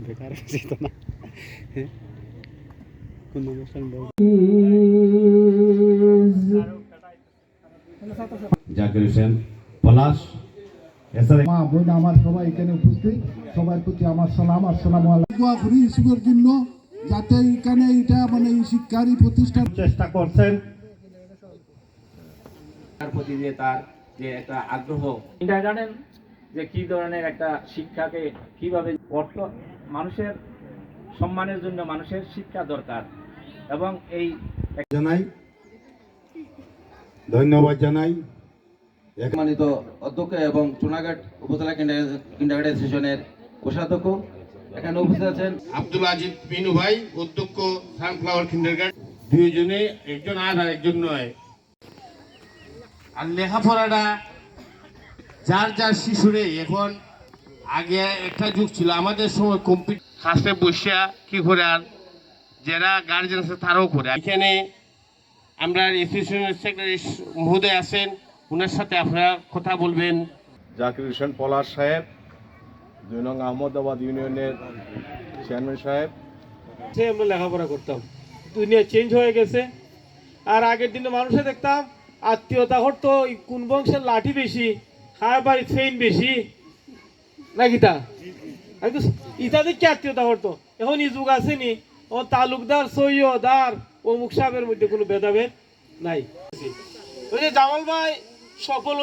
বেকার যেত না কোন অনুষ্ঠান জাকির হোসেন পলাশ মা বোন আমার সবাই এখানে উপস্থিত, সবার প্রতি আমার সালাম, আসসালামু আলাইকুম হিসেবের জন্য, যাতে এখানে এটা মানে শিক্ষারী প্রতিষ্ঠান চেষ্টা করছেন। তার প্রতি যে তার যে একটা আগ্রহ, এটা জানেন যে কি ধরনের একটা শিক্ষাকে কিভাবে অর্থ মানুষের সম্মানের জন্য মানুষের শিক্ষা দরকার। এবং এই জানাই ধন্যবাদ জানাই সম্মানিত অধ্যক্ষ এবং চুনাঘাট উপজেলা কিন্ডারগার্টেন সেশনের কোষাধ্যক্ষ এখানে উপস্থিত আছেন। আব্দুল আজিজ মিনু ভাই, অধ্যক্ষ সানফ্লাওয়ার কিন্ডারগার্টেন, দুইজনে, একজন আর একজন নয়। আর লেখাপড়াটা যার যার শিশুরে এখন, আগে একটা যুগ ছিল আমাদের সময় ক্লাসে বসিয়া কি করে, আর যারা গার্জেন আছে তারাও করে। এখানে আমরা অ্যাসোসিয়েশনের সেক্রেটারি মহোদয় আছেন, ওনার সাথে আপনারা কথা বলবেন। জাকির হোসেন পলাশ সাহেব, 2 নং আহমদাবাদ ইউনিয়নের চেয়ারম্যান সাহেব। আমরা লেখাপড়া করতাম, দুনিয়া চেঞ্জ হয়ে গেছে। আর আগের দিনে মানুষে দেখতাম আত্মীয়তা করতো কোন বংশের লাঠি বেশি, খায় বাড়ি চেইন বেশি নাকি তা ইটা দেখে আত্মীয়তা করতো। এখন এই যুগ আসেনি, ও তালুকদার সৈয়দার অমুক সাহেবের মধ্যে কোনো ভেদাভেদ নাই। ওই যে জামাল ভাই সফল